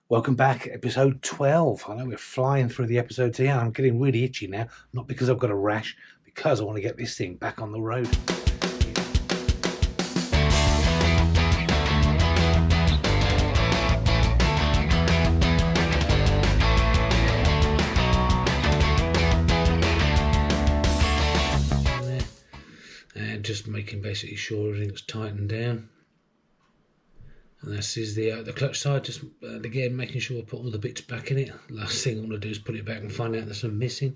Welcome back, episode 12. I know we're flying through the episodes here. I'm getting really itchy now, not because I've got a rash, because I want to get this thing back on the road. And just making basically sure everything's tightened down. And this is the clutch side, just again making sure I put all the bits back in it. Last thing I want to do is put it back and find out there's some missing.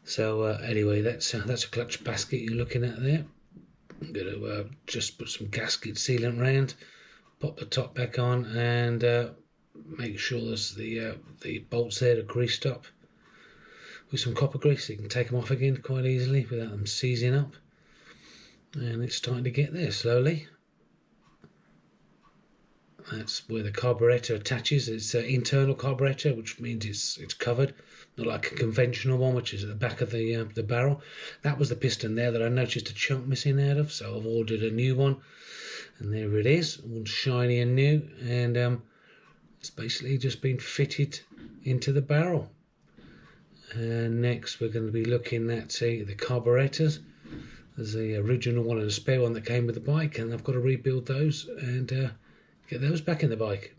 So anyway, that's a clutch basket you're looking at there. I'm going to just put some gasket sealant around, pop the top back on, and make sure there's the bolts there are greased up with some copper grease. You can take them off again quite easily without them seizing up. And it's starting to get there slowly. That's where the carburetor attaches. It's an internal carburetor, which means it's covered, not like a conventional one, which is at the back of the barrel. That was the piston there that I noticed a chunk missing out of, so I've ordered a new one, and there it is, all shiny and new, and it's basically just been fitted into the barrel. And next we're going to be looking at the carburetors. There's the original one and a spare one that came with the bike, and I've got to rebuild those and get those back in the bike.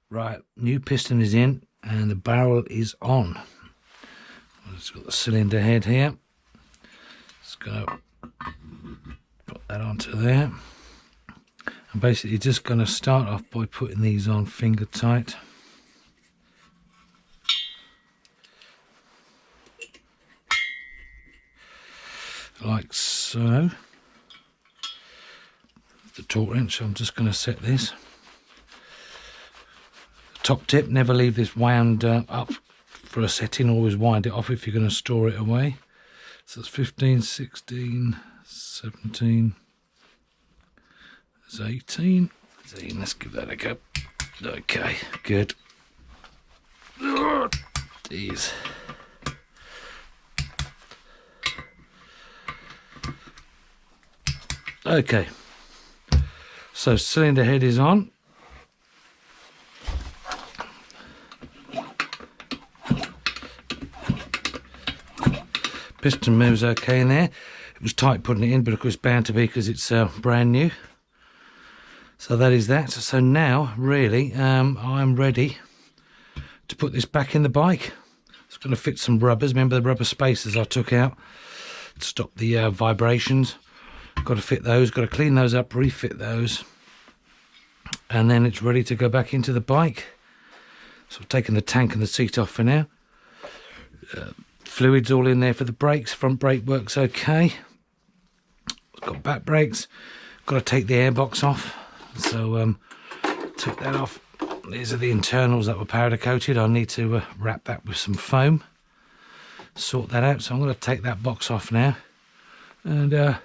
Right, new piston is in and the barrel is on. It's got the cylinder head here. Just going to put that onto there. I'm basically just going to start off by putting these on finger tight. Like so. The torque wrench, I'm just going to set this. Top tip, never leave this wound up for a setting, always wind it off if you're going to store it away. So it's 15, 16, 17, it's 18. Let's give that a go. Okay, good. Jeez. Okay, so cylinder head is on. Piston moves okay in there. It was tight putting it in, but of course it's bound to be because it's brand new. So that is that. So now really I'm ready to put this back in the bike. It's going to fit some rubbers. Remember the rubber spacers I took out to stop the vibrations. Got to fit those, got to clean those up, refit those, and then it's ready to go back into the bike. So I've taken the tank and the seat off for now. Fluids all in there for the brakes. Front brake works okay. Got back brakes. Got to take the airbox off. So took that off. These are the internals that were powder coated. I need to wrap that with some foam. Sort that out. So I'm going to take that box off now and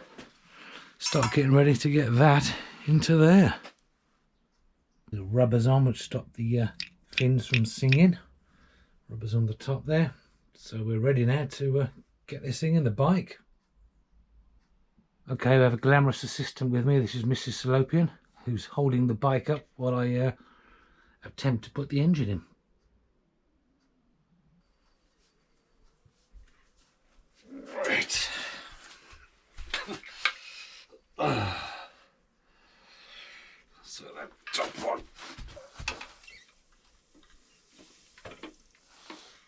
start getting ready to get that into there. The rubbers on, which stop the fins from singing. Rubbers on the top there. So we're ready now to get this thing in the bike. Okay, we have a glamorous assistant with me. This is Mrs. Salopian, who's holding the bike up while I attempt to put the engine in. Right. So that top one.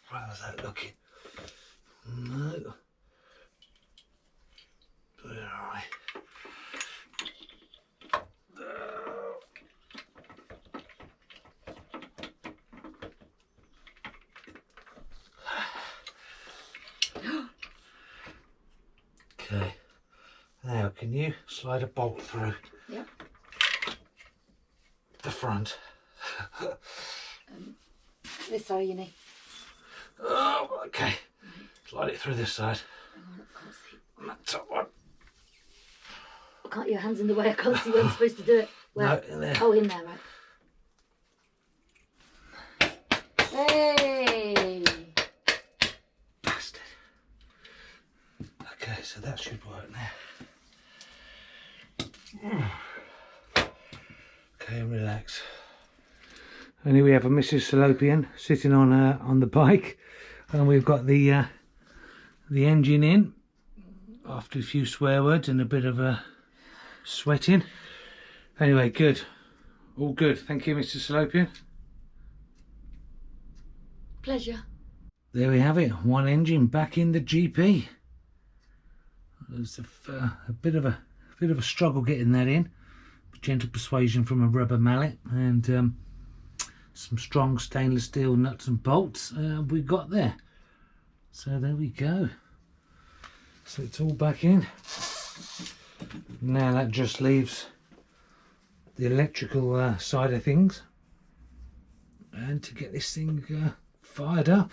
How's that looking? No. Where are I? Okay. Now, can you slide a bolt through? Yep. The front. This side, you need. Oh, okay. Slide it through this side. Hang on, I can't see. And that top one. I can't, your hand's in the way. I can't see where I'm supposed to do it. Where? No, in there. Oh, in there, right. Hey! Bastard. Okay, so that should work now. Okay, relax. And here we have a Mrs. Salopian sitting on the bike, and we've got the engine in after a few swear words and a bit of sweating. Anyway, good, all good. Thank you, Mr. Salopian. Pleasure. There we have it, one engine back in the GP. There's a bit of a struggle getting that in. Gentle persuasion from a rubber mallet and some strong stainless steel nuts and bolts we got there. So there we go. So it's all back in. Now that just leaves the electrical side of things, and to get this thing fired up.